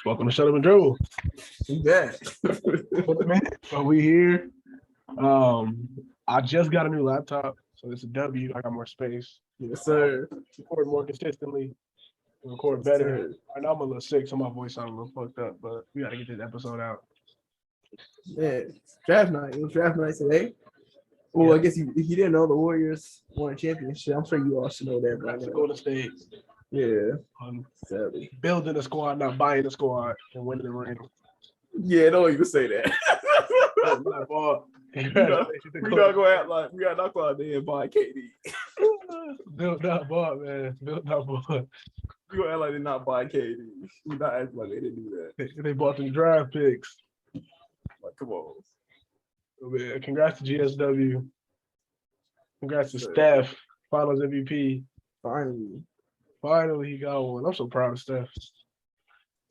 Welcome to Shut Up and Dribble. You bet. So we here. I just got a new laptop, so it's a W. I got more space. Yes, sir. Record more consistently. Record better. I know I'm a little sick, so my voice sounds a little fucked up, but we gotta get this episode out. Yeah, draft night. It was draft night today. Well, Yeah. I guess if you didn't know, the Warriors won a championship. I'm sure you all should know that. That's But Golden State. yeah, Sadly. Building a squad, not buying a squad, and winning the ring. yeah, don't even say that. We not gonna act like we got knocked out there and buy KD. Built that ball, man. Built that ball. We gonna act like they're not buying KD. We not acting like they didn't do that. They bought some draft picks. Like, come on. Oh, man. Congrats to GSW. Congrats to Steph, Finals MVP. Finally, he got one. I'm so proud of Steph.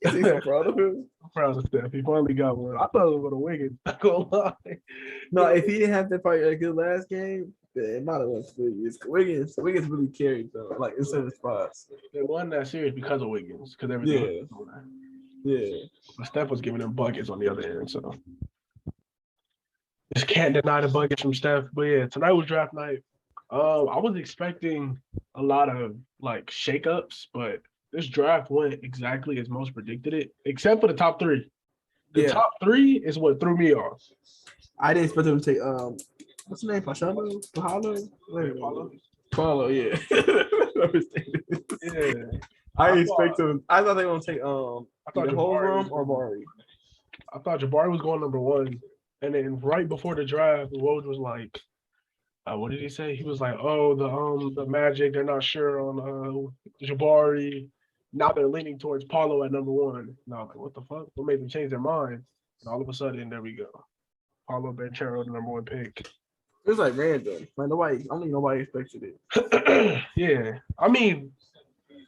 Is he so proud of him? I'm proud of Steph. He finally got one. I thought it was going to Wiggins. Not gonna lie. No, if he didn't have that fight a good last game, then it might have went to Wiggins. Wiggins really carried though, like in certain spots. They won that series because of Wiggins, because everything. Yeah. But Steph was giving them buckets on the other end, so just can't deny the buckets from Steph. But yeah, tonight was draft night. I was expecting a lot of like shakeups, but this draft went exactly as most predicted it, except for the top three. The top three is what threw me off. I didn't expect them to take what's the name? Paulo? Paulo, yeah. Yeah. I didn't expect them. I thought they were gonna take I thought Jabari or Bari. I thought Jabari was going number one. And then right before the draft, Woj was like, what did he say? He was like, "Oh, the Magic, they're not sure on Jabari. Now they're leaning towards Paulo at number one." And I was like, "What the fuck? What made them change their mind?" And all of a sudden, there we go. Paulo Banchero, the number one pick. It was like random. Like I don't think nobody expected it. Yeah, I mean,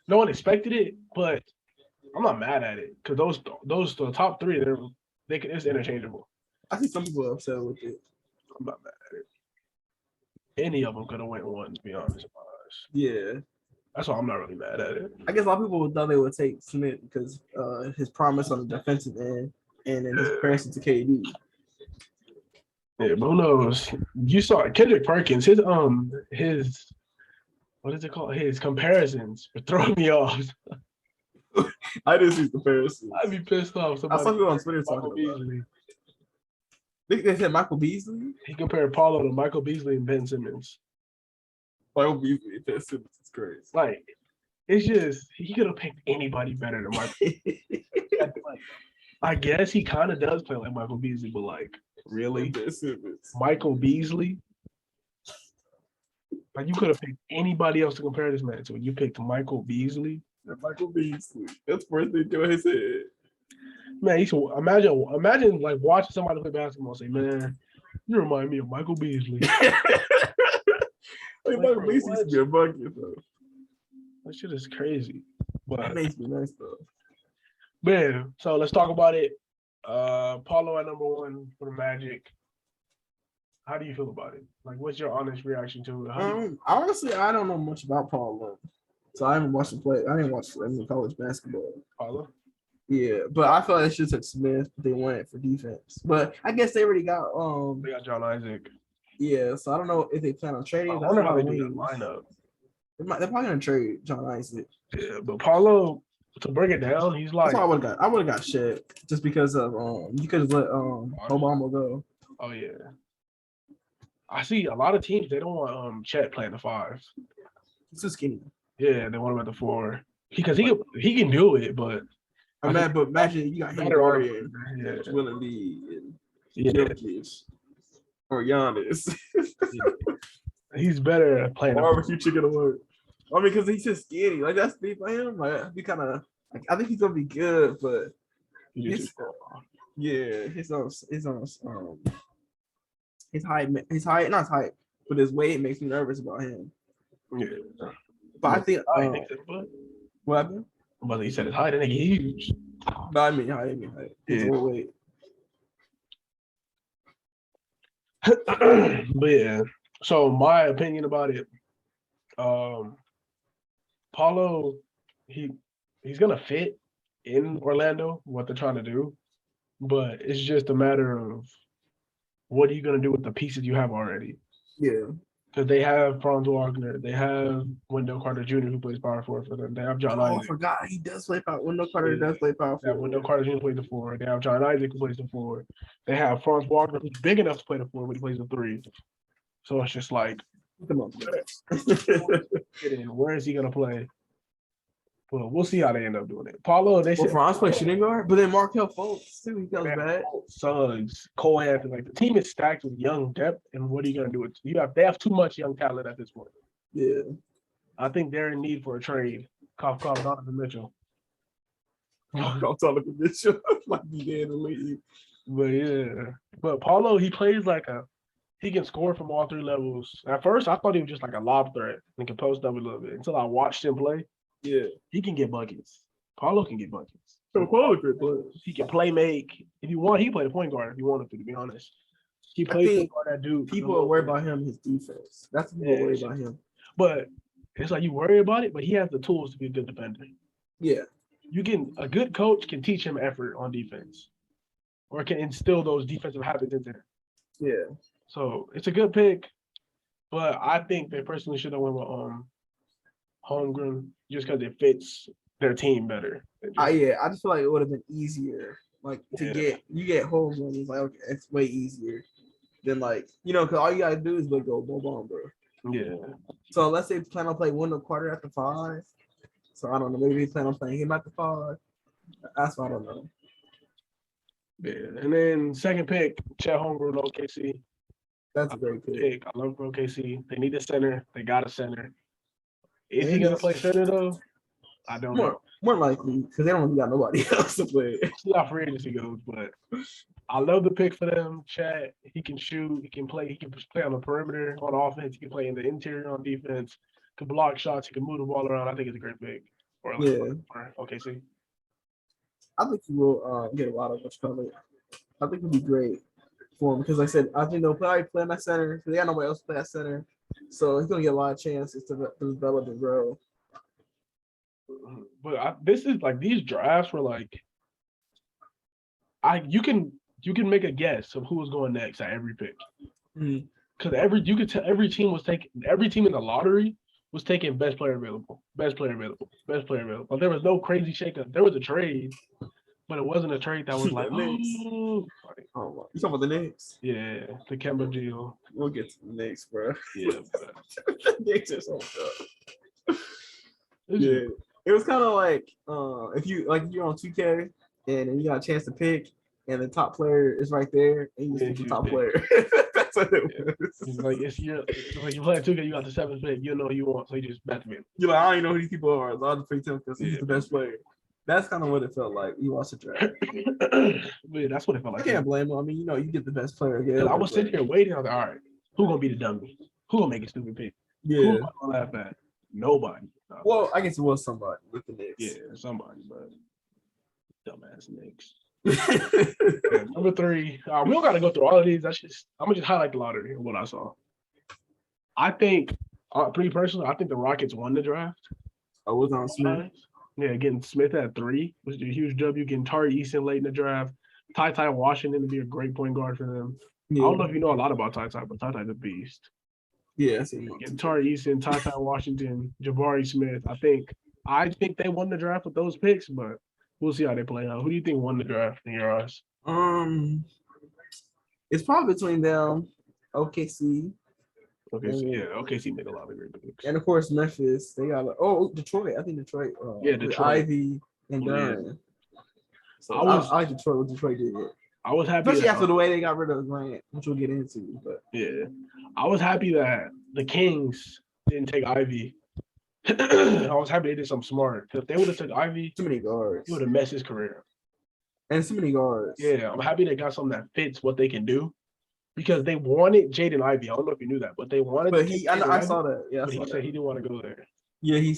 no one expected it, but I'm not mad at it because the top three, it's interchangeable. I see some people upset with it. I'm not mad at it. Any of them could have went one, to be honest. Yeah. That's why I'm not really mad at it. I guess a lot of people thought they would take Smith because his promise on the defensive end and then his comparison to KD. Yeah, but who knows? You saw Kendrick Perkins, his what is it called? His comparisons were throwing me off. I didn't see comparisons. I'd be pissed off. I saw people on Twitter talking about it. They said Michael Beasley? He compared Paulo to Michael Beasley and Ben Simmons. Michael Beasley and Ben Simmons is crazy. Like, it's just, he could have picked anybody better than Michael. I guess he kind of does play like Michael Beasley, but like, really? Ben Simmons. Michael Beasley? Like, you could have picked anybody else to compare this man to. You picked Michael Beasley? Michael Beasley. That's the first thing to his head. Man, you should imagine like watching somebody play basketball and say, "Man, you remind me of Michael Beasley." Michael Beasley used to be a bucket, though. That shit is crazy. But that makes me nice though. Man, so let's talk about it. Paulo at number one for the Magic. How do you feel about it? Like, what's your honest reaction to it? Honestly, I don't know much about Paulo, so I haven't watched him play. I didn't watch any college basketball. Paulo? Yeah, but I felt like it should have Smith. They went for defense, but I guess they already got They got John Isaac. Yeah, so I don't know if they plan on trading. I wonder how they do that lineup. They're probably gonna trade John Isaac. Yeah, but Paulo, to bring it down, he's like. That's all I would have got shit just because of you could have let Obama go. Oh yeah. I see a lot of teams. They don't want Chet playing the five. He's too skinny. Yeah, they want him at the four because he can do it, but. But imagine you got him Willie Lee and or Giannis. He's better at playing barbecue chicken to work. I mean, because he's just skinny. Like that's big for him. Like be kind of. Like, I think he's gonna be good, but his height, not his height, but his weight makes me nervous about him. Yeah, but I think what happened? But he said his height, I think he's huge. No, I mean height. His weight. But yeah, so my opinion about it, Paulo, he he's gonna fit in Orlando, what they're trying to do, but it's just a matter of what are you gonna do with the pieces you have already? Yeah. Because they have Franz Wagner, they have Wendell Carter Jr. who plays power forward for them. They have John Oh, I Isaac. forgot he does play power. Wendell Carter Yeah. does play power They have Wendell forward. Carter Jr. plays the four. They have John Isaac who plays the four. They have Franz Wagner who's big enough to play the four, but he plays the three. So it's just like, Come on. where is he gonna play? Well, we'll see how they end up doing it. Paulo, they Well, said Franz plays shooting guard, but then Markel Fultz too. He comes back. Suggs, Cole Anthony, like the team is stacked with young depth, and what are you gonna do with they have too much young talent at this point. Yeah. I think they're in need for a trade. Cough, Donovan Mitchell. I'm talking Mitchell might be there in the league. But yeah, but Paulo, he plays like he can score from all three levels. At first, I thought he was just like a lob threat and can post up a little bit until I watched him play. Yeah. He can get buckets. Paulo can get buckets. So Paulo great player. He can play make. If you want, he play the point guard if you wanted to be honest. He I plays think point guard, that dude. People are worried about him, his defense. That's what people are worried about him. But it's like you worry about it, but he has the tools to be a good defender. Yeah. A good coach can teach him effort on defense or can instill those defensive habits into him. Yeah. So it's a good pick, but I think they personally should have went with Holmgren just because it fits their team better. I just feel like it would have been easier. Like to get Holmgren is like, okay, it's way easier than like, because all you gotta do is go bomb, bro. Yeah. So let's say plan on playing Wendell Carter at the 5. So I don't know, maybe plan on playing him at the 5. That's what I don't know. Yeah. And then second pick, Chet Holmgren, OKC. That's a great pick. I love OKC. They need a center. They got a center. Is he gonna play center though? I don't know. More likely, because they don't really got nobody else to play. See how free agency goes, but I love the pick for them. Chat, he can shoot, he can play on the perimeter on offense, he can play in the interior on defense, can block shots, he can move the ball around. I think it's a great pick. OKC. I think he will get a lot of what's coming. I think it'll be great for him because, like I said, I think they'll probably play in that center. They got nobody else to play that center, so he's gonna get a lot of chances to develop and grow. But this is like these drafts were like, you can make a guess of who was going next at every pick. Because every team in the lottery was taking best player available. Like, there was no crazy shakeup. There was a trade, but it wasn't a trade that was like, you talking about the Knicks? Yeah, the Kemba deal. We'll get to the Knicks, bro. Yeah, the Knicks are so tough. Yeah, it was kind of like if you're on 2K and you got a chance to pick, and the top player is right there, and you pick the top player. That's what it was. It's like you play 2K, you got the 7th pick, you know what you want, so you just bet me. You're like, I don't even know who these people are. So I'll just pick him because he's the best player. That's kind of what it felt like. You watched the draft. Yeah, that's what it felt like. I can't blame him. I mean, you get the best player again. I was sitting here waiting. I was like, all right, who gonna be the dummy? Who gonna make a stupid pick? Yeah. Who gonna laugh at? Nobody. Well, I guess it was somebody with the Knicks. Yeah, somebody, but dumbass Knicks. Number 3. We don't gotta go through all of these. I'm gonna just highlight the lottery and what I saw. I think, pretty personally, I think the Rockets won the draft. I was on Smith. Yeah, getting Smith at 3 was a huge W. Getting Tari Eason late in the draft. Ty Washington to be a great point guard for them. Yeah. I don't know if you know a lot about Ty, but Ty's a beast. Yeah, getting Tari Eason, Ty Washington, Jabari Smith. I think they won the draft with those picks, but we'll see how they play out. Who do you think won the draft in your eyes? It's probably between them, OKC. OKC made a lot of great picks. And of course Memphis. They got Detroit. I think Detroit. Detroit. Ivy and Dunn. So I like Detroit. What Detroit did. I was happy, especially after the way they got rid of Grant, which we'll get into. But yeah, I was happy that the Kings didn't take Ivy. I was happy they did something smart because if they would have took Ivy, too many guards, he would have messed his career. And too many guards. Yeah, I'm happy they got something that fits what they can do because they wanted Jaden Ivey. I don't know if you knew that, but they wanted. But I saw that. Yeah, but he said he didn't want to go there. Yeah, he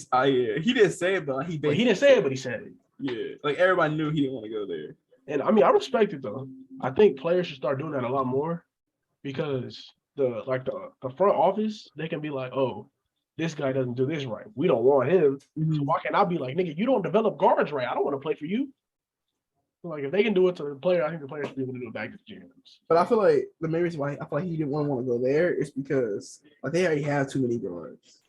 didn't say it, but he didn't say it, but he said it. Yeah, like everybody knew he didn't want to go there. And I mean, I respect it though. I think players should start doing that a lot more because the front office, they can be like, oh, this guy doesn't do this right. We don't want him. So why can't I be like, nigga, you don't develop guards right. I don't want to play for you. Like, if they can do it to the player, I think the player should be able to do it back to the GMs. But I feel like the main reason why I feel like he didn't want to go there is because like they already have too many guards.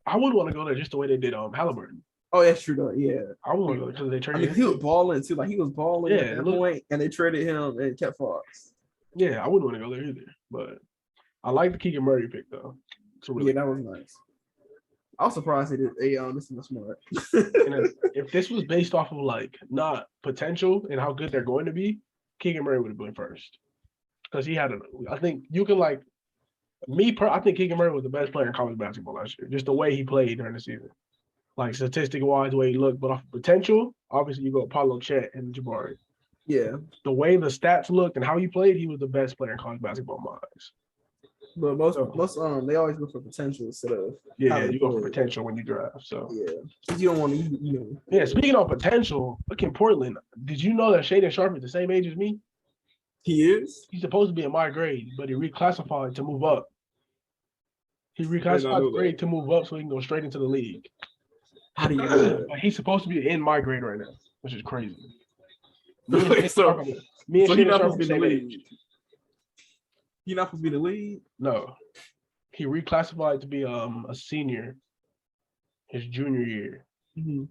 I would want to go there just the way they did Halliburton. Oh, that's true though. Yeah, I would want to go because they traded. I mean, he was balling too. Like he was balling at that point, and they traded him and kept Fox. Yeah, I wouldn't want to go there either. But I like the Keegan Murray pick though. Really that was nice. I was surprised they did. This is smart. And if this was based off of like not potential and how good they're going to be, Keegan Murray would have been first because he had I think you can like I think Keegan Murray was the best player in college basketball last year. Just the way he played during the season, like statistic wise, the way he looked. But off potential, obviously you go Apollo, Chet, and Jabari. Yeah, the way the stats looked and how he played, he was the best player in college basketball in my eyes. But most they always look for potential instead of you go for potential when you draft. So you don't want to Yeah, speaking of potential, look in Portland. Did you know that Shaedon Sharpe is the same age as me? He is. He's supposed to be in my grade, but he reclassified to move up. He reclassified the grade to move up so he can go straight into the league. How do you know that? He's supposed to be in my grade right now, which is crazy. Me and he's not supposed to be the lead. You're not supposed to be the lead? No. He reclassified to be a senior his junior year. Mm-hmm.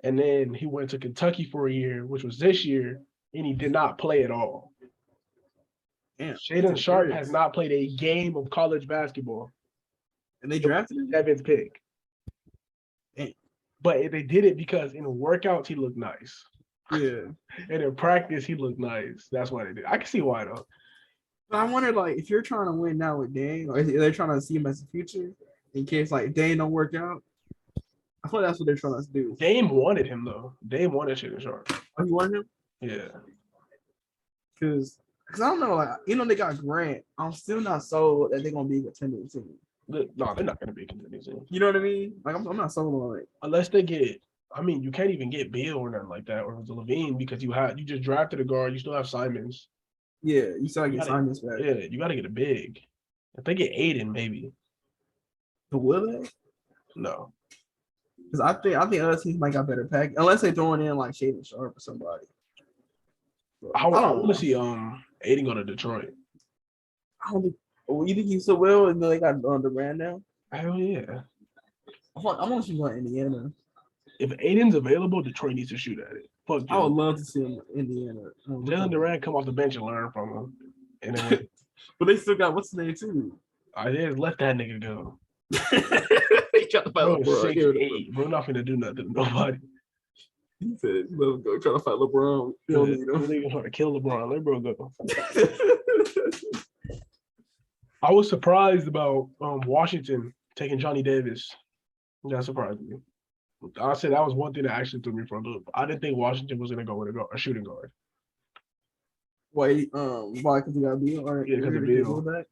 And then he went to Kentucky for a year, which was this year, and he did not play at all. Shaedon Sharpe has not played a game of college basketball. And they drafted him? Evan's pick. Damn. But they did it because in workouts, he looked nice. Yeah. And in practice, he looked nice. That's why they did. I can see why, though. But I wonder, like, if you're trying to win now with Dane, or they're trying to see him as a future, in case, like, Dane don't work out, I feel like that's what they're trying to do. Dame wanted him, though. Dame wanted Shaedon Sharpe. Oh, you want him? Yeah. Because I don't know, like, they got Grant. I'm still not sold that they're going to be a contending team. No, they're not going to be a contending team. You know what I mean? Like, I'm not sold on it. Unless they get – I mean, you can't even get Beal or nothing like that, or the Levine, because you just drafted a guard. You still have Simons. Yeah, you still get Simons back. Yeah, you got to get a big. If they get Aiden, maybe. But will they? No. Because I think other teams might got better pack, unless they're throwing in, like, Shaedon Sharpe or somebody. I want to see Aiden go to Detroit. I don't think. You think he still will? And then they got Durant now. Hell yeah! I want to see him in Indiana. If Aiden's available, Detroit needs to shoot at it. Fuck I would love to see him in Indiana. Jalen Durant come off the bench and learn from him. And then but they still got what's his name too? Isaiah let that nigga go. He tried to fight LeBron. 6'8". We're not gonna do nothing to nobody. He said, "Let him go. Try to fight LeBron. You don't need him. Really trying to kill LeBron. Let bro go." I was surprised about Washington taking Johnny Davis. That surprised me. I said that was one thing that actually threw me for a loop. I didn't think Washington was gonna go with a shooting guard. Why? Why? Because he got Beal? Or because of Beal.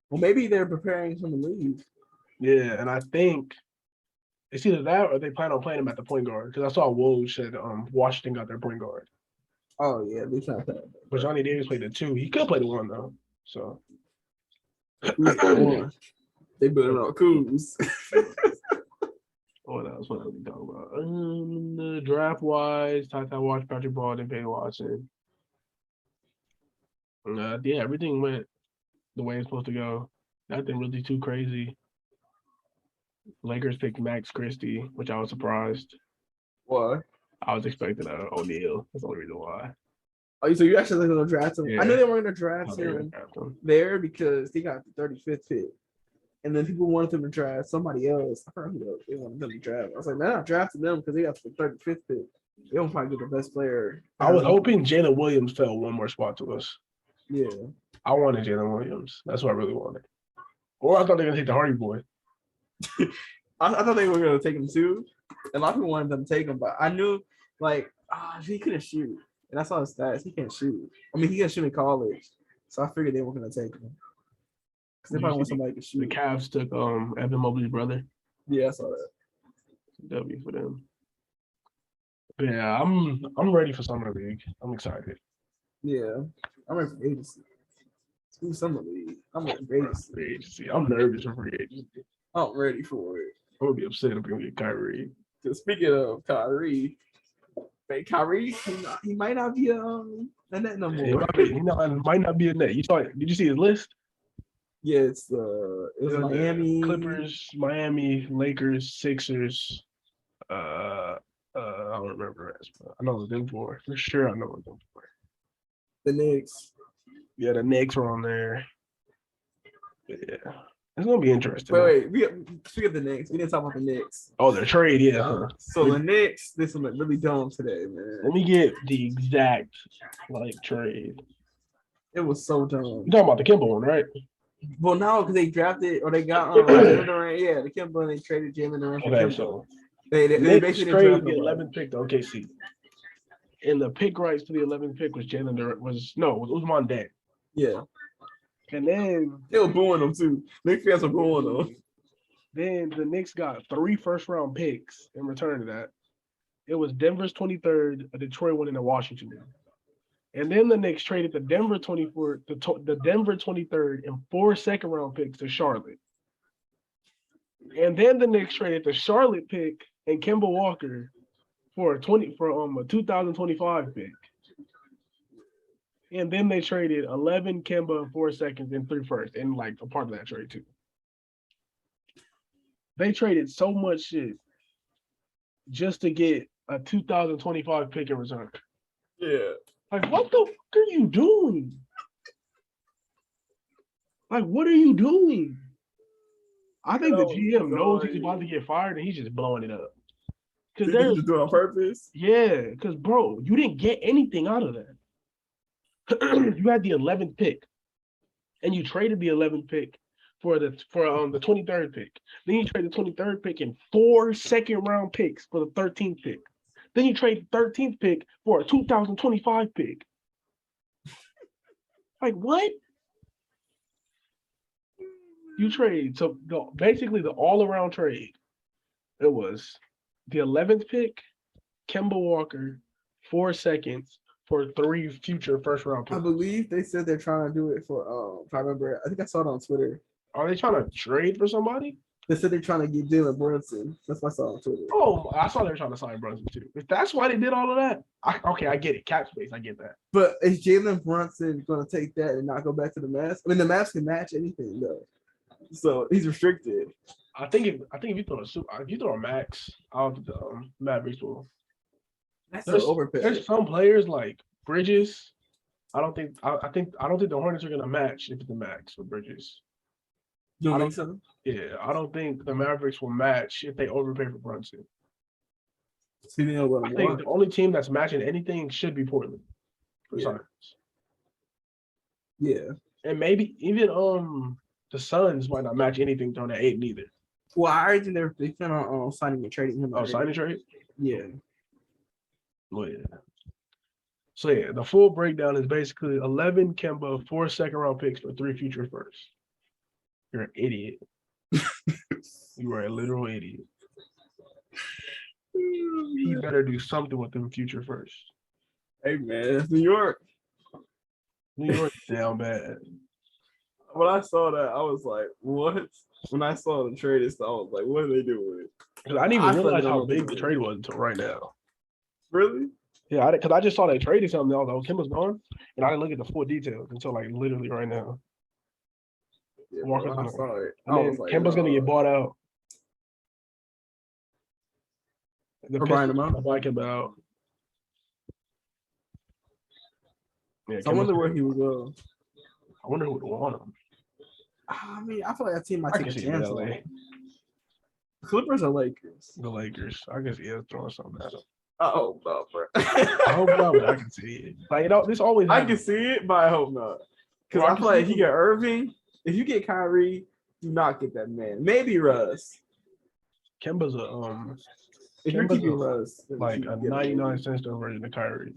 Well, maybe they're preparing him to leave. Yeah, and I think it's either that or they plan on playing him at the point guard. Because I saw Woj said Washington got their point guard. Oh yeah, they trying to. But Johnny Davis played the 2. He could play the 1 though. So they put it on Kuz. What else? What are we talking about? The draft wise, Ty Watch, Patrick Ball, and Peyton Watson. Yeah, everything went the way it's supposed to go. Nothing really too crazy. Lakers picked Max Christie, which I was surprised. Why? I was expecting O'Neal. That's the only reason why. Oh, so you actually going to draft him? Yeah. I knew they were going to draft him there because they got the 35th pick. And then people wanted them to draft somebody else. I forgot who else they wanted them to draft. I was like, man, I'm drafting them because they got the 35th pick. They don't probably get the best player. I was hoping Jalen Williams fell one more spot to us. Yeah. I wanted Jalen Williams. That's what I really wanted. Or I thought they were going to take the Hardy boy. I thought they were going to take him too. And a lot of people wanted them to take him, but I knew, like, he couldn't shoot. And I saw his stats. He can't shoot. I mean, he can't shoot in college. So I figured they weren't going to take him. Because they probably want somebody to shoot. The Cavs took Evan Mobley's brother. Yeah, I saw that. W for them. But yeah, I'm ready for summer league. I'm excited. Yeah, I'm ready for agency. Ooh, summer league. I'm ready for agency. Free agency. I'm nervous for free agency. I'm ready for it. I'm gonna be upset if we get Kyrie. Because speaking of Kyrie, Kyrie, he might not be a net no He more. might not be a net. You saw it? Did you see his list? Yeah, it was Miami, Clippers, Miami, Lakers, Sixers. I don't remember the rest, but I know it was them four for sure. I know it was them four. the Knicks. Yeah, the Knicks were on there. But yeah, it's gonna be interesting. Wait. Speaking of the Knicks, we didn't talk about the Knicks. Oh, their trade, yeah. So the Knicks, this one really dumb today, man. Let me get the exact trade. It was so dumb. You talking about the Kimba one, right? Well, no, because they drafted or they got Jalen Durant. Yeah, the Kimba and they traded Jalen Durant. Okay, so they basically traded the 11th pick to OKC. And the pick rights to the 11th pick was Jalen Durant. It was Usman Deng. Yeah. And then they were booing them too. Knicks fans were booing them. Then the Knicks got 3 first-round picks in return to that. It was Denver's 23rd, a Detroit one, and a Washington one. And then the Knicks traded the Denver 23rd and 4 second-round picks to Charlotte. And then the Knicks traded the Charlotte pick and Kemba Walker for a 2025 pick. And then they traded 11 Kemba, 4 seconds, and 3 firsts, and a part of that trade too. They traded so much shit just to get a 2025 pick in return. Yeah. What the fuck are you doing? What are you doing? I think the GM knows he's about to get fired and he's just blowing it up. Because they're just doing it on purpose? Yeah, because, bro, you didn't get anything out of that. You had the 11th pick, and you traded the 11th pick for the 23rd pick. Then you traded the 23rd pick and 4 second-round picks for the 13th pick. Then you trade the 13th pick for a 2025 pick. What? You trade. So basically the all-around trade, it was the 11th pick, Kemba Walker, 4 seconds for 3 future first-round picks. I believe they said they're trying to do it for, if I remember, I think I saw it on Twitter. Are they trying to trade for somebody? They said they're trying to get Jalen Brunson. That's what I saw on Twitter. Oh, I saw they were trying to sign Brunson too. If that's why they did all of that, I get it. Cap space, I get that. But is Jalen Brunson going to take that and not go back to the Mavs? I mean, the Mavs can match anything though, so he's restricted. I think if you throw a max out of the Mavericks will. That's an overpay. There's some players like Bridges. I don't think the Hornets are going to match if it's a max with Bridges. You don't think so? Yeah, I don't think the Mavericks will match if they overpay for Brunson. I think the only team that's matching anything should be Portland. Yeah. And maybe even the Suns might not match anything thrown at 8 neither. Well, I already think they plan on signing and trading him. Oh, signing trade? Yeah. Oh, yeah. So, yeah, the full breakdown is basically 11 Kemba, 4 second-round picks for 3 future firsts. You're an idiot. You are a literal idiot. He better do something with them future first. Hey, man, it's New York. New York's down bad. When I saw that, I was like, what? When I saw the trade, I was like, what are they doing? Because I didn't even realize how big the trade was until right now. Really? Yeah, because I just saw they traded something. I was like, oh, Kimba's gone. And I didn't look at the full details until literally right now. Yeah, Walker's I saw it. Kemba's going to get bought out. Or buying him out. Buy Kemba out. Yeah, so I wonder where he would go. I wonder who would want him. I mean, I feel like that team might take a chance on him. Clippers or Lakers? The Lakers. I guess throwing something at him. I hope not, bro. I hope not, but I can see it. This always happens. I can see it, but I hope not. Because I feel like if you get Irving, if you get Kyrie, do not get that man. Maybe Russ. Kemba's a if you're keeping Russ, like a 99-cent store version of Kyrie.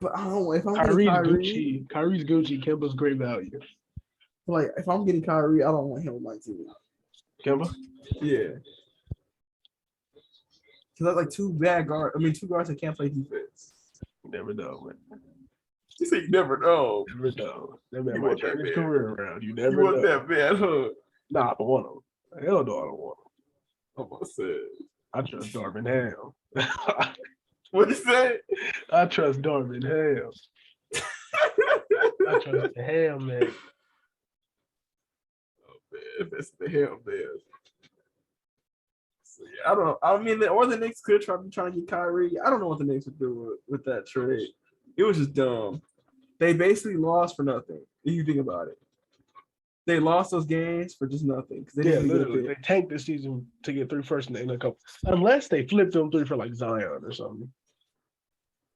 But I don't know if I'm Kyrie's Gucci. Kyrie's Gucci. Kemba's great value. Like if I'm getting Kyrie, I don't want him on my team. Kemba? Yeah. Because that's two guards that can't play defense. Never know, man. You say you never know. Never know. That man might turn his career around. You never know. Want that man, huh? Nah, I want him. Hell no, I don't want him. Almost said. I trust Darvin Ham. What is that? I trust Darvin Ham. I trust the Ham, man. Oh, man, that's the hell, man. So, yeah, I don't know. I mean, or the Knicks could try to get Kyrie. I don't know what the Knicks would do with that trade. It was just dumb. They basically lost for nothing. If you think about it, they lost those games for just nothing. They Yeah, literally, they tanked this season to get 3 first in a couple. Unless they flipped them 3 for like Zion or something.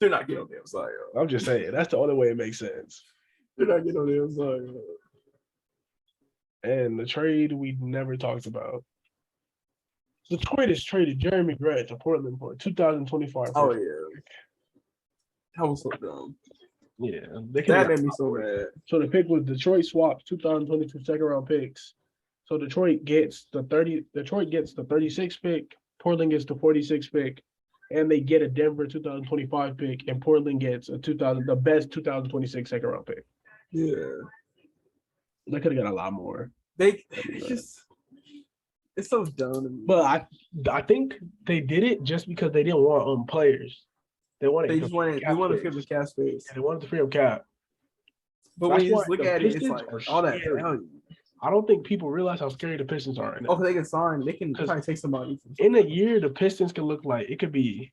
They're not getting on damn Zion. I'm just saying that's the only way it makes sense. They're not getting on damn Zion. And the trade we never talked about. Detroit has traded Jeremy Grant to Portland for 2025. Oh yeah, that was so dumb. Yeah, that made me so mad. So the pick was Detroit swaps 2022 second round picks. So Detroit gets the 36th pick, Portland gets the 46th pick, and they get a Denver 2025 pick, and Portland gets the best 2026 second round pick. Yeah, they could have got a lot more. It's so dumb. But I think they did it just because they didn't want players. They wanted to free up the cap space. Yeah, they wanted to free up cap. But when you just look at it, it's like all that value. I don't think people realize how scary the Pistons are right now. Oh, they can sign. They can try to take somebody. In a year, the Pistons can look like it could be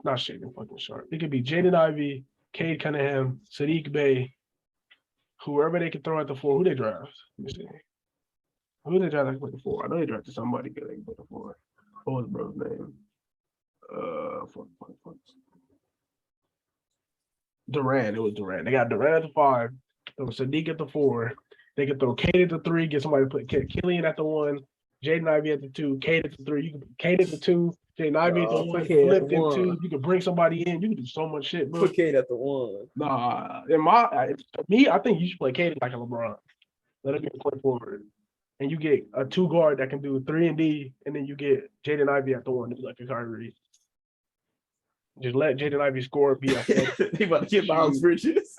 not Shaden fucking Sharp. It could be Jaden Ivey, Cade Cunningham, Sadiq Bey, whoever they can throw at the 4. Who they draft? Let me see. Who they draft at the 4? I know they drafted somebody good at the 4. What was bro's name? Durant. It was Durant. They got Durant at the 5. There was Sadiq at the 4. They could throw Cade at the 3, get somebody to put Killian at the 1, Jaden Ivey at the 2, Cade at the 3. You could Cade at the 2, Jaden Ivey at the 1, flip them 2. You could bring somebody in. You could do so much shit, bro. Put Cade at the 1. Nah, I think you should play Cade like a LeBron. Let him be a point forward. And you get a 2 guard that can do 3 and D, and then you get Jaden Ivey at the 1 to be like a Kyrie. Just let Jaden Ivey score. Be a they about to get Miles Bridges.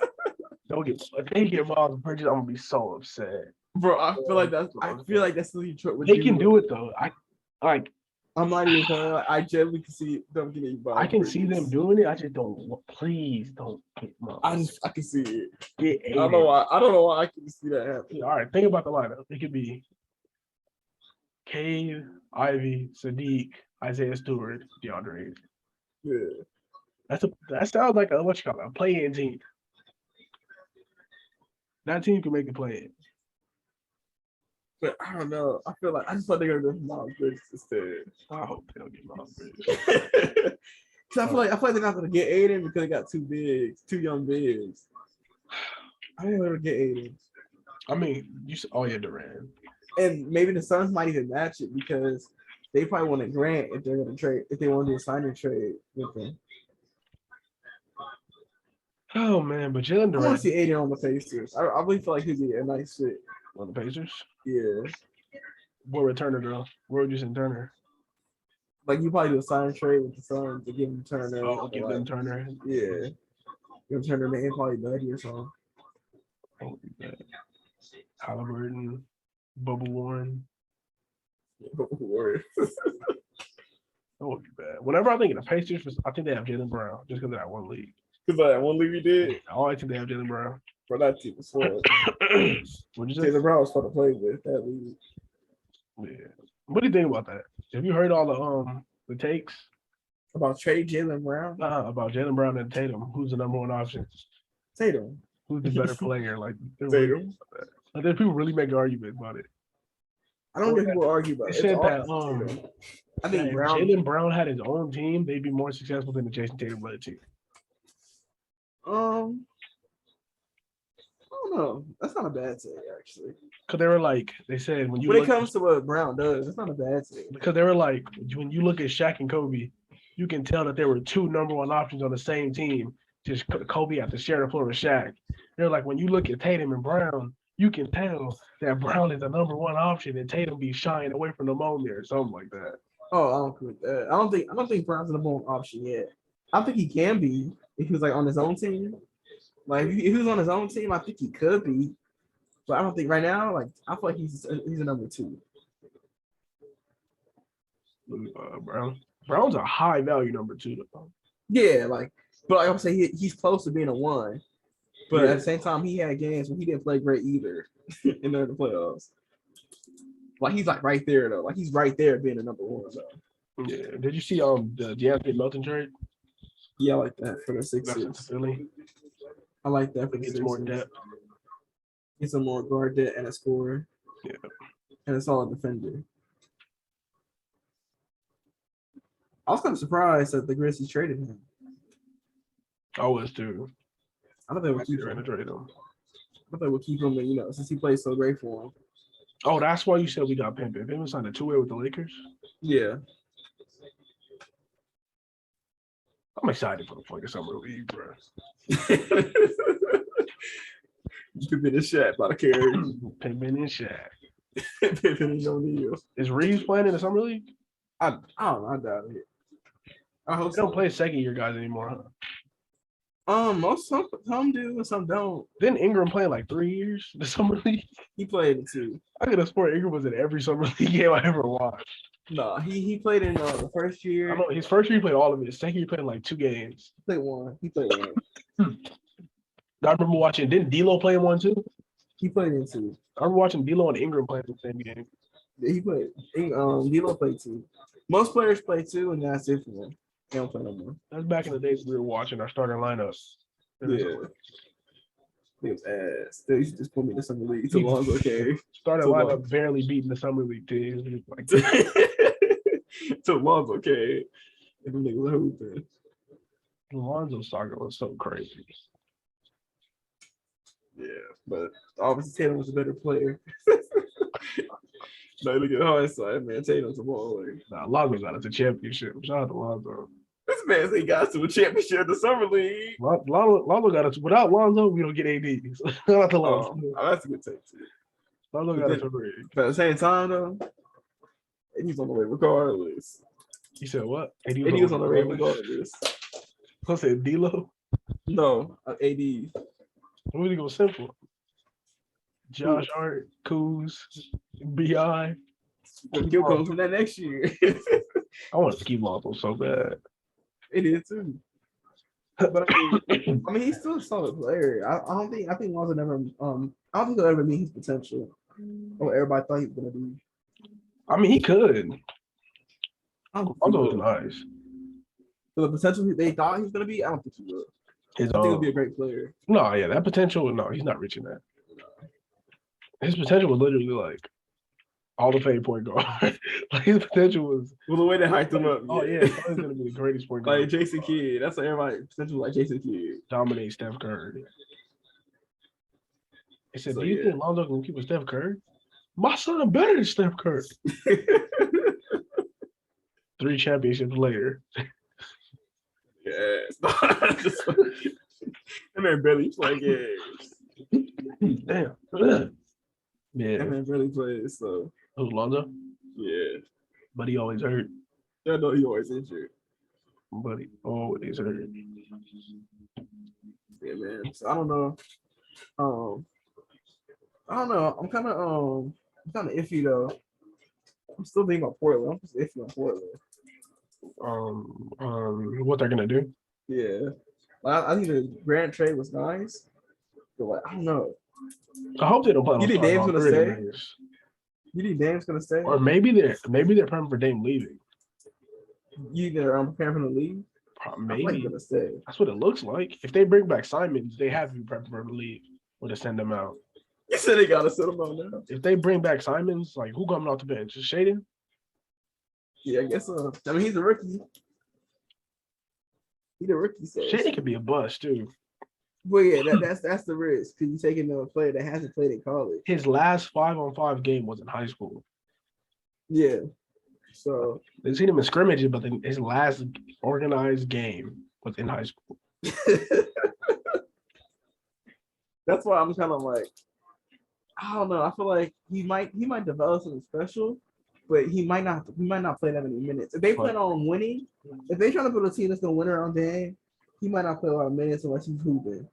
If they get Miles Bridges, I'm gonna be so upset, bro. I feel like that's the Detroit. They can do it though. I'm not even saying I genuinely can see them getting Miles. I can see them doing it. I just don't. Please don't get Miles. I can see it. I don't know why I can see that happen. All right, think about the lineup. It could be Cade, Ivy, Sadiq, Isaiah Stewart, DeAndre. Yeah, that sounds like a play-in team. That team can make a play-in. But I don't know. I just thought they're gonna go Miles Bridges instead. I hope they don't get Miles Bridges. Because I feel like they're not gonna get Aiden because they got 2 young bigs. I don't want to get Aiden. I mean, Durant. And maybe the Suns might even match it because they probably want to Grant if they're going to trade, if they want to do a signing trade with them. Oh man, but Jalen Durant. I want to see Aiden on the Pacers. I really feel like he'd be a nice fit on the Pacers. Yeah. What would Turner do? Where would you send Turner? Like you probably do a sign trade with the Suns to give him Turner. Oh, give them Turner. Yeah. Give him Turner and probably Buddy or something. That would be bad. Halliburton, Bubba Warren. That would be bad. Whenever I think of the Pacers, I think they have Jaylen Brown just because of that one league. Because of that one league we did? I always think they have Jaylen Brown. Bro, that team was fun. What'd you say? Jaylen Brown was fun to play with, that league. Yeah. What do you think about that? Have you heard all the takes? About trade Jaylen Brown? About Jaylen Brown and Tatum. Who's the number 1 option? Tatum. Who's the better player? Tatum. There's people really make an argument about it. I don't think people argue about it. They said that I think Jaylen Brown had his own team, they'd be more successful than the Jason Tatum led team. I don't know. That's not a bad take, actually. Because they were like, they said when it comes to what Brown does, it's not a bad take. Because they were like, when you look at Shaq and Kobe, you can tell that there were 2 number 1 options on the same team. Just Kobe had to share the floor with Shaq. They're like, when you look at Tatum and Brown, you can tell that Brown is the number 1 option and Tatum be shying away from the moment or something like that. Oh, I don't agree with that. I don't think Brown's the number 1 option yet. I think he can be if he was like on his own team. Like if he was on his own team, I think he could be. But I don't think right now, like I feel like he's a number 2. Brown. Brown's a high value number 2 though. Yeah, but like I'm saying, he's close to being a 1. But Yeah. at the same time, he had games when he didn't play great either in the playoffs. Like he's like right there though. Like he's right there being a number 1 though. Yeah. Did you see the DeAndre Melton trade? Yeah, I like that for the That's into Sixers. Philly. I like that for the It's Sixers. more depth. He's a more guard depth and a scorer. Yeah. And a solid defender. I was kind of surprised that the Grizzlies traded him. I was too. I thought they would keep Trying to him. trade him. I thought they would keep him, and since he played so great for him. Oh, that's why you said we got Pimpin. Pimpin signed a 2-way with the Lakers. Yeah. I'm excited for the fucking summer league, bro. Pimpin and Shaq by the carry. Pimpin and Shaq. Pimpin and O'Neal. Is Reeves playing in the summer league? I don't know. I doubt it. I hope They don't play second year guys anymore, huh? Some do and some don't. Didn't Ingram play like 3 years the summer league? He played it too. I could have sworn Ingram was in every summer league game I ever watched. No, he played in the first year. I know his first year he played all of it. His second year he played like 2 games. He played one. I remember watching. Didn't D'Lo play in one too? He played in 2. I remember watching D'Lo and Ingram play in the same game. Yeah, he played. D'Lo played 2. Most players play 2, and that's it for them. They don't play no more. That's back in the days we were watching our starting lineup. Yeah. It was ass. They used to just put me in the summer league. So long, okay. Starting So lineup long. barely beating the summer league teams. Like, So long, okay. And them niggas were hooping. Lonzo saga was so crazy. Yeah, but obviously Tatum was a better player. No, look at hindsight, man. Tatum's a baller. Nah, Lonzo got us a championship. Shout out to Lonzo. This man said he got to a championship in the summer league. Lonzo got us. Without Lonzo, we don't get AD. Shout out to Lonzo. That's a good take too. Lonzo got us a ring. But at the same time, though, he's on the way regardless. You said what? AD was on the way regardless. I said D'Lo. No, AD. What was he gonna simple? Josh Hart, Kuz, BI. He'll come from that next year. I want to keep Lonzo so bad. It is too. But I mean, he's still a solid player. I think Lonzo never. I don't think he'll ever meet his potential. Or everybody thought he was gonna be. I mean, he could. Lonzo Lonzo was nice. For the potential they thought he was gonna be, I don't think he will. I think he'll be a great player. No, yeah, that potential. No, he's not reaching that. His potential was literally like all the fade point guard. Like his potential was. Well, the way they hyped him up. Oh yeah, he's gonna be the greatest point guard. Like Jason Kidd. That's what everybody potential like Jason Kidd. Dominate Steph Curry. He said, So, "Do you think Lonzo can keep with Steph Curry? My son better than Steph Curry." 3 championships later. Yes. That man barely play games. Damn. Yeah. That man barely plays, so Who's Lonzo? yeah. But he always hurt. I know he always injured. But he always hurt. Yeah, man. So I don't know. I'm kind of iffy though. I'm still thinking about Portland. I'm just iffy on Portland. What they're gonna do? Yeah. I think the Grant trade was nice, but like I don't know. I hope they don't play. You think Dame's gonna stay? You think Dame's gonna stay? Or maybe they're preparing for Dame leaving. You think they're preparing for the league? Maybe He's gonna stay. that's what it looks like. If they bring back Simons, they have to be prepping for him to leave or to send them out. You said they gotta send him out now. If they bring back Simons, like who coming off the bench? Just Shaden? Yeah, I guess so. I mean, he's a rookie. He's a rookie, so Shaden could be a bust too. well, yeah, that's the risk because you're taking a player that hasn't played in college. His last 5-on-5 game was in high school. Yeah, so They seen him in scrimmages, but then his last organized game was in high school. that's why I'm kind of like, I don't know. I feel like he might develop something special, but he might not play that many minutes. If they plan on winning, if they trying to build a team that's gonna win around Dame, he might not play a lot of minutes unless he's hooping.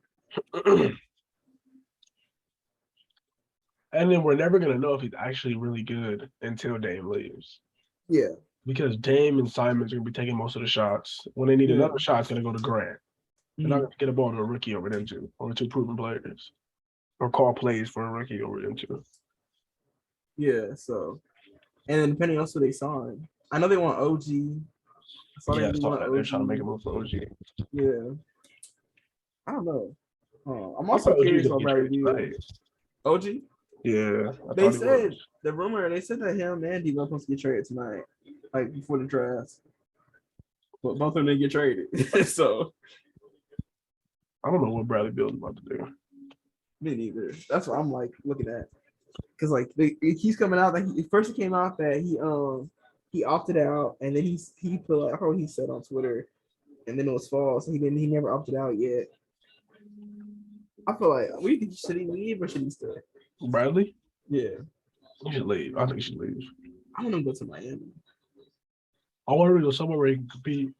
And then we're never gonna know if he's actually really good until Dame leaves. Yeah, because Dame and Simons are gonna be taking most of the shots. When they need Yeah. another shot, it's gonna go to Grant. They're not Mhm. gonna get a ball to a rookie over them two, or two proven players, or call plays for a rookie over them two. Yeah. So, and then depending on who they sign, I know they want OG. I saw Yeah, they I do saw want that. They're trying to make a OG. move for OG. Yeah. I don't know. I'm I also thought OG was curious gonna about get Bradley traded Beal. tonight. OG. Yeah, I They thought he was. said the rumor. They said that him and D were supposed to get traded tonight, like before the draft. But both of them didn't get traded. So I don't know what Bradley Beal's about to do. me neither. That's what I'm like looking at. Because like it keeps coming out that first it came out that he opted out, and then he put like I heard what he said on Twitter, and then it was false. He never opted out yet. I feel like what do you think, should he leave or should he stay? Bradley, Yeah, he should leave. I think he should leave. I want him to go to Miami. I want him to go somewhere where he can compete.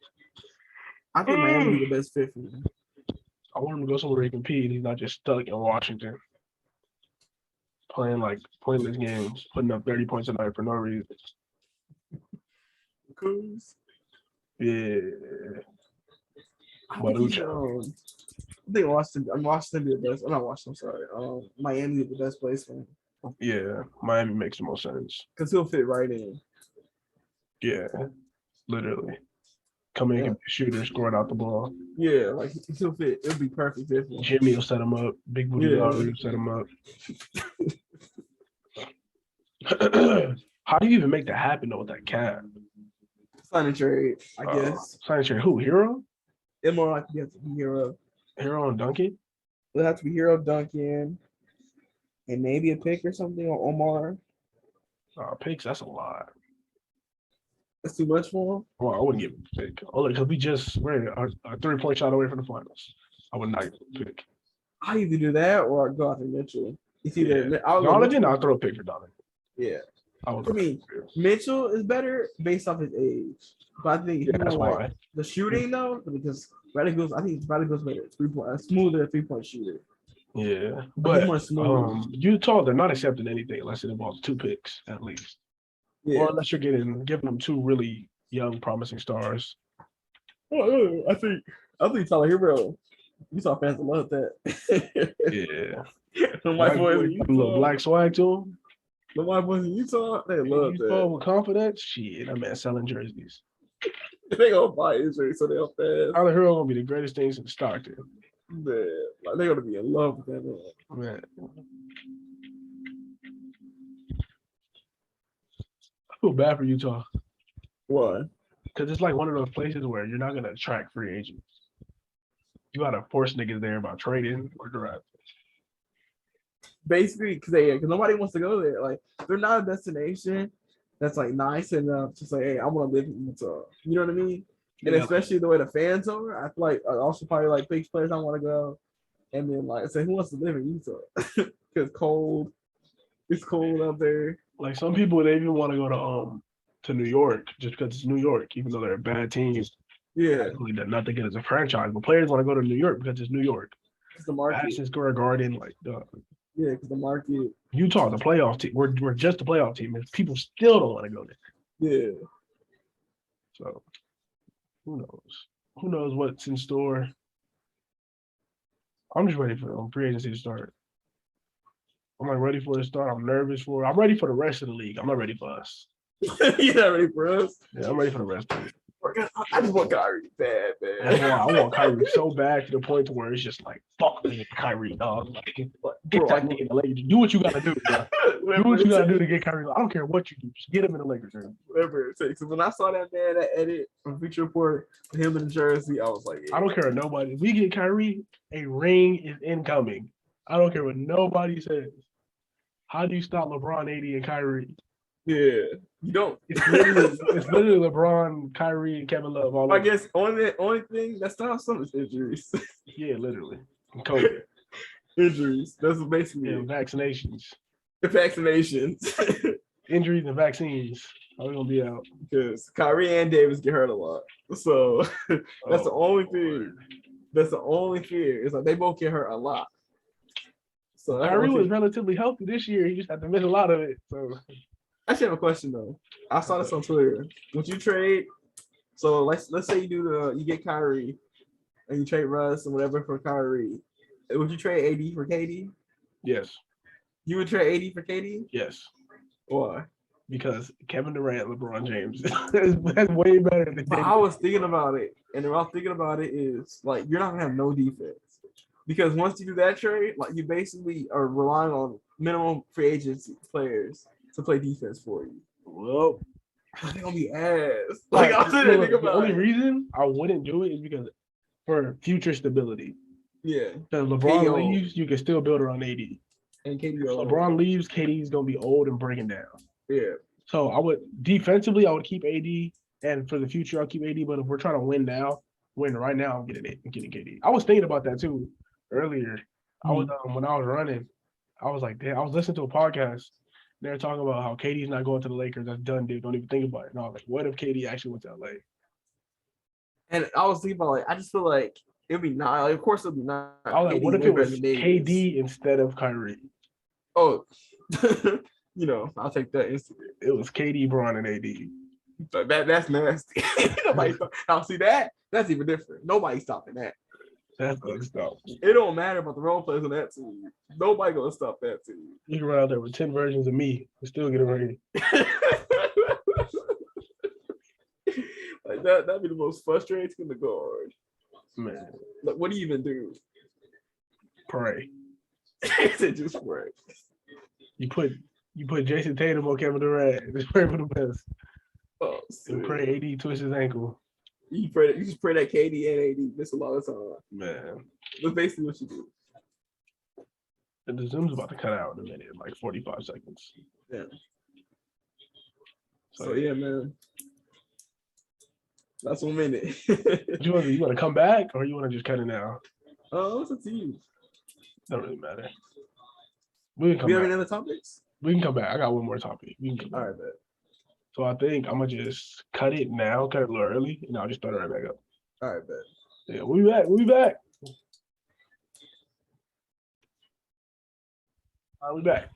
I think Miami would be the best fit for him. I want him to go somewhere where he can compete. He's not just stuck in Washington playing like pointless games, putting up 30 points a night for no reason. Cruz. Yeah. I think he's Marucha. I think Washington be the best. I'm not Washington. I'm sorry. Miami is the best place for him Yeah. Miami makes the most sense. because he'll fit right in. Yeah. Literally. Coming in and be a shooter, scoring out the ball. Yeah, like he'll fit. It'll be perfect fit for him. Jimmy will set him up. Big booty Yeah. will set him up. How do you even make that happen though with that cap? Sign and trade, I guess. Sign and trade who? Hero? It more likely you have to be Hero. Hero and Duncan? It'll have to be Hero, Duncan, and maybe a pick or something or Omar. Picks, that's a lot. That's too much for him. Well, I wouldn't give him a pick. Only because we're a 3-point shot away from the finals. I would not give him a pick. I either do that or go after Mitchell. It's either Donovan, I'll throw a pick for Donovan. Yeah. I mean, Mitchell is better based off his age. But I think that's why. The shooting though, because Bradley Beal's better. 3-point, a smoother 3-point shooter. Yeah. But more smooth. Utah, they're not accepting anything unless it involves 2 picks at least. Yeah. Or unless you're giving them 2 really young, promising stars. Oh, I think Tyler Hero. Utah fans love that. Yeah. The white boys in A little Utah. black swag to them. The white boys in Utah, they love that. With confidence, shit, that man selling jerseys. They gonna buy his jersey so they'll fast. Tyler Hero gonna be the greatest things in Stockton. Man, like they're gonna be in love with that man. I feel bad for Utah. Why? Because it's like one of those places where you're not gonna attract free agents. You gotta force niggas there by trading or draft. Basically, because nobody wants to go there. Like they're not a destination that's like nice enough to say, "Hey, I want to live in Utah." You know what I mean? And especially the way the fans are, I feel like I also probably like big players I want to go, and then like say, who wants to live in Utah? Because cold, it's cold out there. Like some people, they even want to go to New York just because it's New York, even though they're a bad team. Yeah, really done nothing as a franchise, but players want to go to New York because it's New York. It's the market. Madison Square Garden, like yeah, because the market. Utah, the playoff team. We're just a playoff team, and people still don't want to go there. Yeah. So who knows? Who knows what's in store? I'm just ready for free agency to start. I'm like ready for it to start. I'm nervous for it. I'm ready for the rest of the league. I'm not ready for us. You're not ready for us? Yeah, I'm ready for the rest of it. I just want Kyrie bad, man. I want Kyrie so bad to the point to where it's just like, fuck me, Kyrie, dog. Like, get that nigga in the Lakers. Do what you gotta do, bro. Do what you gotta do to get Kyrie. I don't care what you do. Just get him in the Lakers, man. Whatever it takes. When I saw that man, that edit from Feature Report, him in Jersey, I was like, yeah. I don't care what nobody. If we get Kyrie, a ring is incoming. I don't care what nobody says. How do you stop LeBron, AD, and Kyrie? Yeah, you don't. It's literally LeBron, Kyrie, and Kevin Love. All I guess only thing that stops them is injuries. Yeah, literally. COVID. Injuries. That's basically vaccinations. The vaccinations. Injuries and vaccines. Are gonna be out because Kyrie and Davis get hurt a lot. So that's the only thing. That's the only fear. It's like they both get hurt a lot. So Kyrie was relatively healthy this year. He just had to miss a lot of it. So I actually have a question though. I saw this on Twitter. Would you trade? So let's say you get Kyrie and you trade Russ and whatever for Kyrie. Would you trade AD for KD? Yes. You would trade AD for KD? Yes. Why? Because Kevin Durant, LeBron James, that's way better than But I was thinking about it, and what I'm thinking about it is like you're not gonna have no defense because once you do that trade, like you basically are relying on minimum free agency players to play defense for you. Well, They're gonna be ass. Like I'm sitting there thinking the about only it. reason I wouldn't do it is because for future stability. Yeah. Because LeBron KD leaves, you can still build around AD. And KD If LeBron leaves, KD's gonna be old and breaking down. Yeah. So I would defensively, I would keep AD, and for the future, I'll keep AD. But if we're trying to win right now, I'm getting KD. I was thinking about that too earlier. I was when I was running, I was like, damn, I was listening to a podcast. They were talking about how KD's not going to the Lakers. That's done, dude. Don't even think about it. And I was like, what if KD actually went to LA? And I was thinking about like I just feel like it'd be nice. Like, of course it'd be nice. I was like, what if it was KD instead of Kyrie? Oh, I'll take that instantly. It was KD, Bron, and AD. But that's nasty. Nobody I'll see that. That's even different. Nobody's stopping that. That's unstoppable. It don't matter about the role players on that team. Nobody gonna stop that team. You can run out there with 10 versions of me and still get a ring. Like that'd be the most frustrating thing to guard. Man. Like, what do you even do? Pray. Just pray. You put Jason Tatum on Kevin Durant. Just pray for the best. Oh, and pray AD twists his ankle. You just pray that KD and AD miss a lot of time. Man. That's basically what you do. And the Zoom's about to cut out in a minute, like 45 seconds. Yeah. So yeah, man. That's 1 minute. You want to come back or you want to just cut it now? What's up to you? Don't really matter. We can come back. Have any other topics? We can come back. I got one more topic. We can come back. All right, bet. So I think I'm gonna just cut it now, cut it a little early, and I'll just start it right back up. All right, bet. Yeah, we'll be back. We'll be back. All right, we back.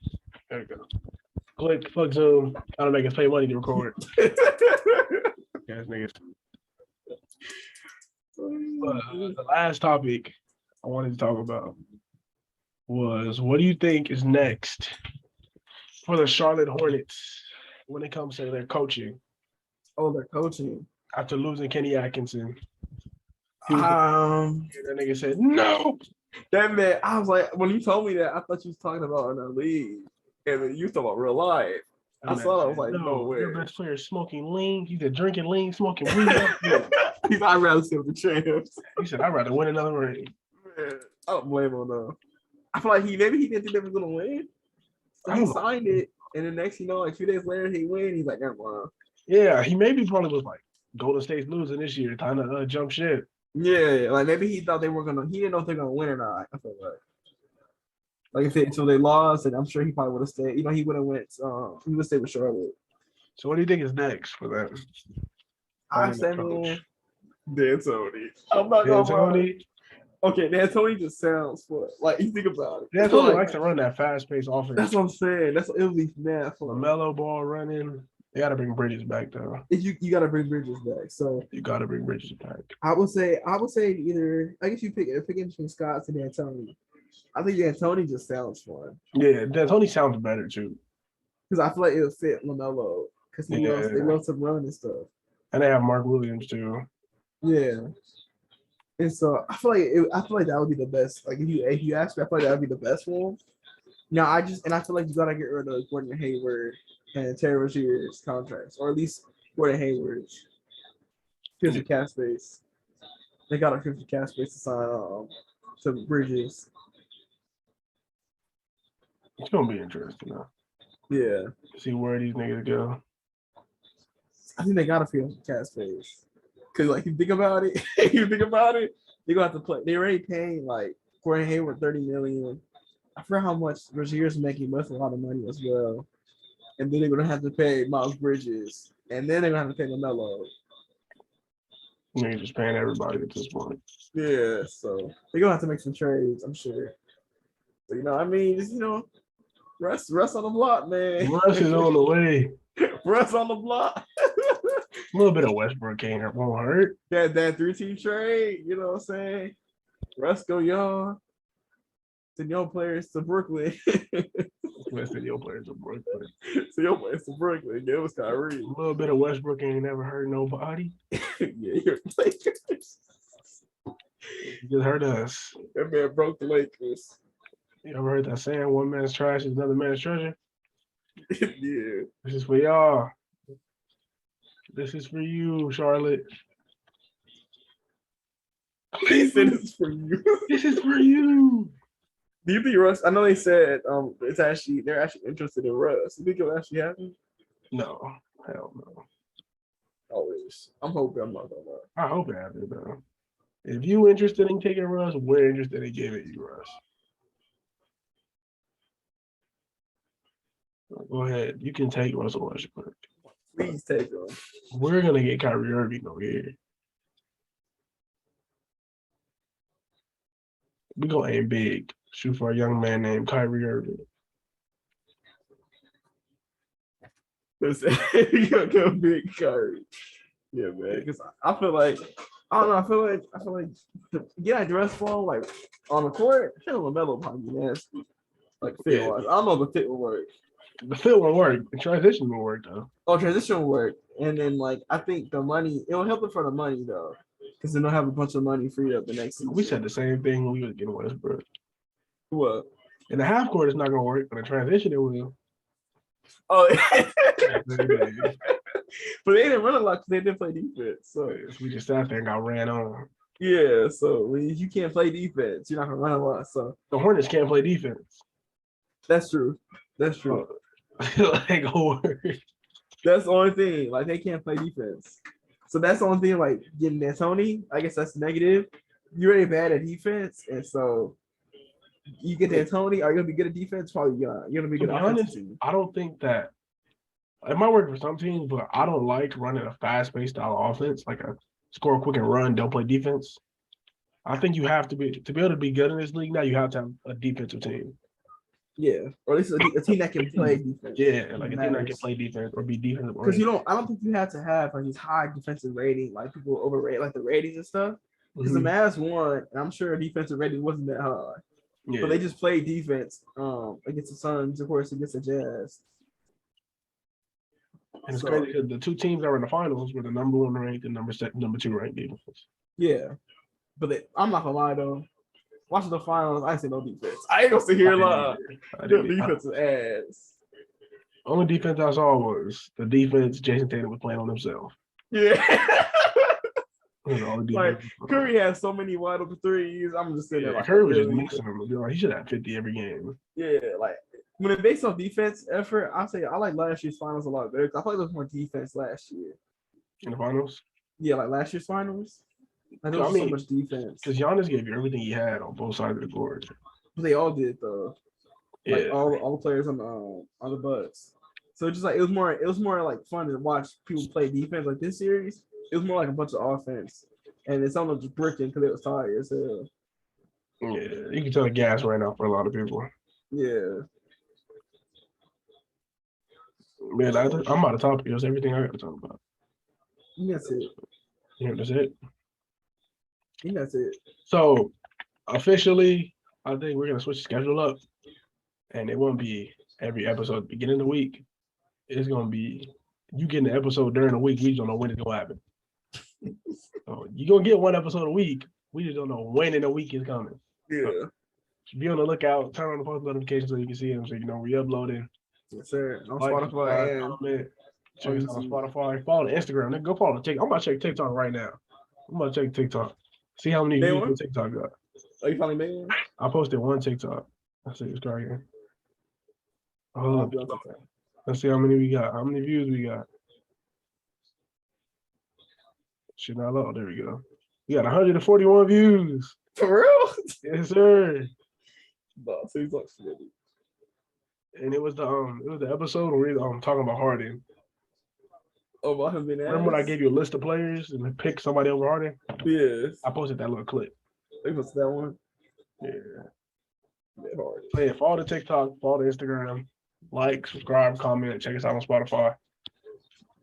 There we go. Click, fuck Zoom. Trying to make us pay money to record. Guys, niggas. The last topic I wanted to talk about was what do you think is next for the Charlotte Hornets when it comes to their coaching? Oh, their coaching. After losing Kenny Atkinson. That nigga said, no. That man, I was like, when you told me that, I thought you was talking about in the league. And then you talking about real life. I saw that, I was like, no way. Your best player is smoking lean. He said, drinking lean, smoking weed. He's I'd rather see the champs. He said, I'd rather win another ring. Man, I don't blame him though. I feel like maybe he didn't think they were gonna win. So he signed it, and the next, like 2 days later, he win. He's like, never mind. Yeah, he probably was like, Golden State's losing this year, time to jump ship. Yeah, like maybe he thought they were gonna. He didn't know if they're gonna win or not. I feel like I said, until they lost, and I'm sure he probably would have stayed. He would have went. He would stay with Charlotte. So what do you think is next for them? I said, man, D'Antoni. I'm not gonna lie. Okay, D'Antoni just sounds fun. Like you think about it. D'Antoni likes to run that fast-paced offense. That's what I'm saying. It'll be mad fun. LaMelo ball running. They gotta bring Bridges back though. You gotta bring Bridges back. So you gotta bring Bridges back. I would say either. I guess you pick between Scott and D'Antoni. I think D'Antoni just sounds fun. Yeah, D'Antoni sounds better too. Because I feel like it'll fit LaMelo. Because they love to run and stuff. And they have Mark Williams too. Yeah. And so I feel like that would be the best. Like if you ask me, I feel like that would be the best one. Now I feel like you gotta get rid of Gordon Hayward and Terry Rozier's contracts, or at least Gordon Hayward's. Here's the cap space. They got a 50 cap space to sign to Bridges. It's gonna be interesting though. Yeah. See where these niggas go. I think they gotta feel cap space. Cause like you think about it, they're gonna have to play. They already paying like Gordon Hayward $30 million. I forgot how much Rozier's making, but it's a lot of money as well. And then they're gonna have to pay Miles Bridges, and then they're gonna have to pay LaMelo. They're just paying everybody at this point. Yeah, so they're gonna have to make some trades, I'm sure. So, I mean, just Russ on the block, man. Russ is on the way. Russ on the block. A little bit of Westbrook ain't won't hurt. That 3-team trade, you know what I'm saying? Russ go y'all. Send your players to Brooklyn. Send your players to Brooklyn. Send your players to Brooklyn. Give us Kyrie. A little bit of Westbrook ain't never hurt nobody. Yeah, you're Lakers. You just hurt us. That man broke the Lakers. You ever heard that saying, one man's trash is another man's treasure? Yeah. This is for y'all. This is for you, Charlotte. He said it's for you. This is for you. Do you think Russ? I know they said they're actually interested in Russ. You think it'll actually happen? No, hell no. Always. I'm hoping. I'm not gonna lie. I hope it happens though. If you interested in taking Russ, we're interested in giving you Russ. Go ahead. You can take Russell Westbrook. Please take him. We're gonna get Kyrie Irving over here. We're gonna aim big. Shoot for a young man named Kyrie Irving. Listen, you gotta go big Kyrie. Yeah, man. Because I feel like I don't know. I feel like get a dress for him, like on the court. I feel LaMelo probably be nasty. Like fit wise, I don't know if the fit will work. The fit will work. The transition will work though. Oh, transition will work, and then like I think the money it will help them for the money though, because then they'll have a bunch of money freed up the next season. We said the same thing when we was getting Westbrook. What? In the half court, it's not gonna work, but in transition, it will. Oh, but they didn't run a lot because they didn't play defense. So we just sat there and got ran on. yeah, so when you can't play defense, you're not gonna run a lot. So The Hornets can't play defense. that's true. That's true. Like a word. That's the only thing. Like they can't play defense. So that's the only thing. Like getting D'Antoni, I guess that's negative. You're already bad at defense, and so you get D'Antoni. Are you gonna be good at defense? Probably not. You're gonna be good at offense. I don't think that it might work for some teams, but I don't like running a fast-paced style of offense, like a score quick and run, don't play defense. I think you have to be able to be good in this league now. You have to have a defensive team. Yeah, or at least a team that can play defense. Yeah, like a team that can play defense or be defensive. Because I don't think you have to have like these high defensive rating, like people overrate like the ratings and stuff. Because the Mavs won, and I'm sure defensive rating wasn't that high. Yeah. But they just played defense against the Suns, of course, against the Jazz. And it's crazy because the two teams that were in the finals were the number one ranked and number 2 ranked defense. Yeah, but I'm not gonna lie though. Watching the finals, I ain't see no defense. I ain't gonna sit here lie. The defense is ass. Only defense I saw was the defense Jason Tatum was playing on himself. Yeah. Like Curry has so many wide open threes. I'm just sitting there like Curry was just mixing them. Like, he should have 50 every game. Yeah, like when it's based on defense effort, I say I like last year's finals a lot better. I thought there was more defense last year. In the finals? Yeah, like last year's finals. Like, there was so much defense. Because Giannis gave you everything he had on both sides of the court. But they all did though. Yeah. Like all the players on the Bucks. So it's just like it was more like fun to watch people play defense. Like this series, it was more like a bunch of offense. And it's almost just bricking because it was tired as hell. Yeah, you can tell the gas ran out for a lot of people. Yeah. Man, I'm out of topic. That's everything I got to talk about. That's it. Yeah, that's it. That's it. So, officially, I think we're going to switch the schedule up. And it won't be every episode at the beginning of the week. It's going to be you getting the episode during the week. We just don't know when it's going to happen. So you're going to get one episode a week. We just don't know when in the week it's coming. Yeah. So be on the lookout. Turn on the post notifications so you can see them. So you know we're uploading. Yes, sir. On Spotify and check us out on Spotify. Follow the Instagram. Then go follow the TikTok. I'm about to check TikTok right now. I'm about to check TikTok. See how many views TikTok got. Oh, you finally made one? I posted one TikTok. I see it's right here. Let's see how many we got. How many views we got? Shit, not low. There we go. We got 141 views. For real? Yes, sir. No, so he's like and it was the episode where we were talking about Harden. Oh, about him being Remember when I gave you a list of players and pick somebody over Harden? Yes. I posted that little clip. They posted that one? Yeah. Mid-hearted. So yeah, follow the TikTok, follow the Instagram, like, subscribe, comment, check us out on Spotify.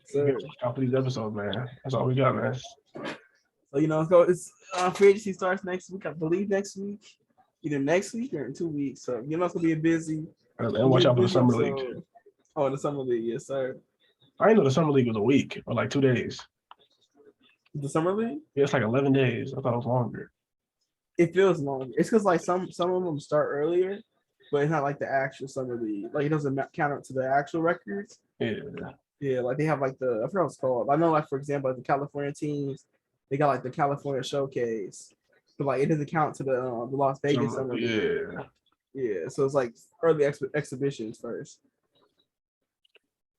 So, Out for these episodes, man. That's all we got, man. so let's go. It's free agency starts next week. I believe next week, either next week or in 2 weeks. So it's gonna be a busy. And watch out for the summer league. Oh, the summer league, yes, sir. I didn't know the summer league was a week or like 2 days. The summer league? Yeah, it's like 11 days. I thought it was longer. It feels longer. It's because like some of them start earlier, but it's not like the actual summer league. Like it doesn't count up to the actual records. Yeah. Yeah, like they have like I forgot what it's called. I know, like for example, like the California teams, they got like the California Showcase, but like it doesn't count to the Las Vegas summer league. Yeah. Yeah, so it's like early exhibitions first.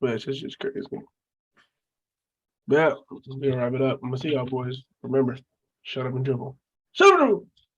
But it's just crazy. Yeah, we're gonna wrap it up. I'm gonna see y'all boys. Remember, shut up and dribble. Shut up and dribble.